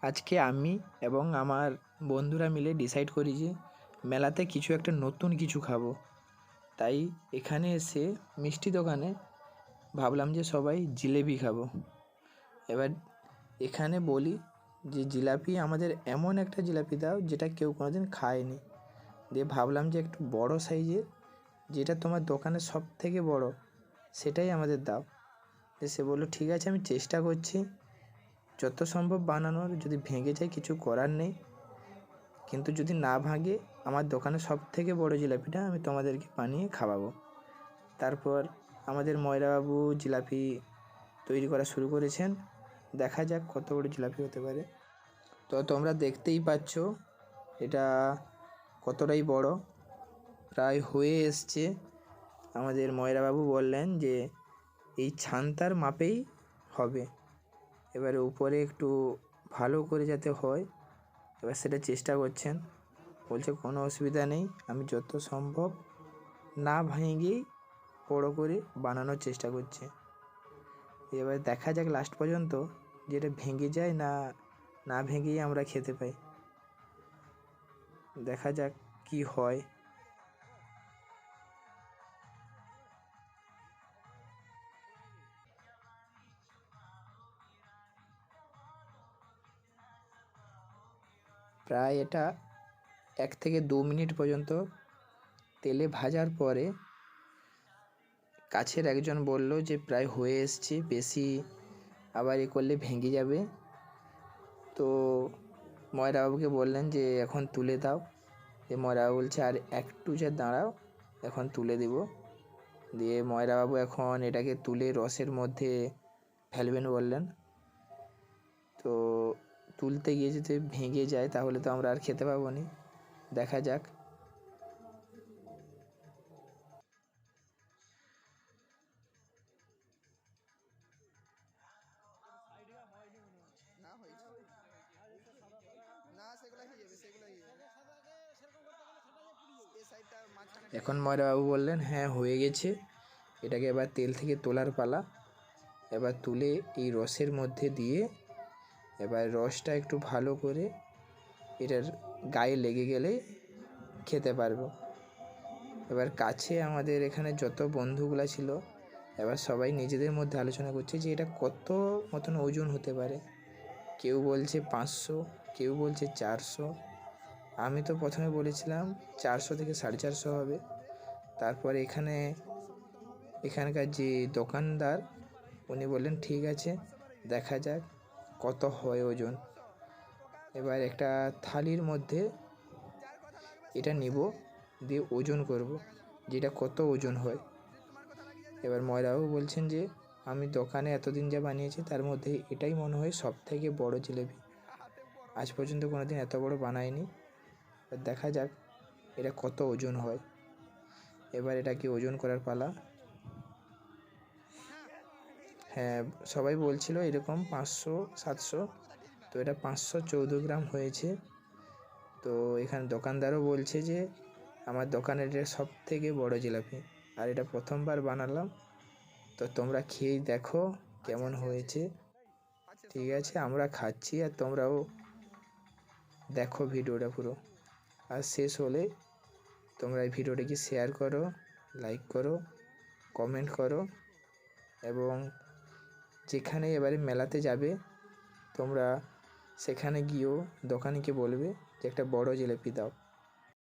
আজকে আমি এবং আমার বন্ধুরা মিলে ডিসাইড করি যে মেলাতে কিছু একটা নতুন কিছু খাবো। তাই এখানে এসে মিষ্টি দোকানে ভাবলাম যে সবাই জিলেবি খাবো। এবার এখানে বলি যে জিলাপি আমাদের এমন একটা জিলাপি দাও যেটা কেউ কোনোদিন খায়নি। দিয়ে ভাবলাম যে একটু বড় সাইজের, যেটা তোমার দোকানে সব থেকে বড়, সেটাই আমাদের দাও। সে বললো ঠিক আছে, আমি চেষ্টা করছি যত সম্ভব বানানোর। যদি ভেঙে যায় কিছু করার নেই, কিন্তু যদি না ভাঙে আমার দোকানে সব থেকে বড় জিলাপিটা আমি তোমাদেরকে বানিয়ে খাওয়াবো। তারপর আমাদের ময়রাবাবু জিলাপি তৈরি করা শুরু করেছেন। দেখা যাক কত বড় জিলাপি হতে পারে। তো তোমরা দেখতেই পাচ্ছ এটা কতটাই বড়, প্রায় হয়ে এসছে। আমাদের ময়রাবাবু বললেন যে এই ছান্তার মাপেই হবে। এবারে উপরে একটু ভালো করে যাতে হয়, এবার সেটা চেষ্টা করছেন। বলছে কোনো অসুবিধা নেই, আমি যত সম্ভব না ভেঙেই বড়ো করে বানানোর চেষ্টা করছি। এবার দেখা যাক লাস্ট পর্যন্ত যেটা ভেঙে যায় না না ভেঙেই আমরা খেতে পাই। দেখা যাক কি হয়। প্রায় এটা 1 থেকে 2 মিনিট পর্যন্ত তেলে ভাজার পরে কাছের একজন বলল যে প্রায় হয়ে এসছে, বেশি আবার এ করলে ভেঙে যাবে। তো ময়রাবাবুকে বললেন যে এখন তুলে দাও। দিয়ে ময়রাবাবু বলছে আর একটু যা দাঁড়াও, এখন তুলে দেব। দিয়ে ময়রাবাবু এখন এটাকে তুলে রসের মধ্যে ফেলবেন বললেন। তো তুলতে গিয়ে যদি ভেঙে যায় তাহলে তো আমরা আর খেতে পাবো না। দেখা যাক। এখন ময়রাবাবু বললেন হ্যাঁ হয়ে গেছে, এটাকে এবার তেল থেকে তোলার পালা। এবার তুলে এই রসের মধ্যে দিয়ে এবার রসটা একটু ভালো করে এটার গায়ে লেগে গেলে খেতে পারবো। এবার কাছে আমাদের এখানে যত বন্ধুগুলা ছিল, এবার সবাই নিজেদের মধ্যে আলোচনা করছে যে এটা কত মতন ওজন হতে পারে। কেউ বলছে 500, কেউ বলছে 400। আমি তো প্রথমে বলেছিলাম 400 থেকে 450 হবে। তারপর এখানকার যে দোকানদার উনি বললেন ঠিক আছে, দেখা যাক কত হয় ওজন। এবার একটা থালির মধ্যে এটা নিব, দিয়ে ওজন করব যেটা কত ওজন হয়। এবার ময়রাবাবু বলছেন যে আমি দোকানে এতদিন যা বানিয়েছি তার মধ্যে এটাই মনে হয় সব থেকে বড় জিলেবি, আজ পর্যন্ত কোনো দিন এত বড় বানায়নি। এবার দেখা যাক এটা কত ওজন হয়। এবার এটাকে ওজন করার পালা। হ্যাঁ, সবাই বলছিল এরকম 500-700, তো এটা 514 গ্রাম হয়েছে। তো এখানে দোকানদারও বলছে যে আমার দোকানের এটা সব থেকে বড় জিলাপি, আর এটা প্রথমবার বানালাম। তো তোমরা খেয়েই দেখো কেমন হয়েছে। ঠিক আছে, আমরা খাচ্ছি আর তোমরাও দেখো ভিডিওটা পুরো। আর শেষ হলে তোমরা এই ভিডিওটাকে শেয়ার করো, লাইক করো, কমেন্ট করো, এবং যেখানে এবারে মেলাতে যাবে তোমরা সেখানে গিয়েও দোকানিকে বলবে যে একটা বড় জিলিপি দাও।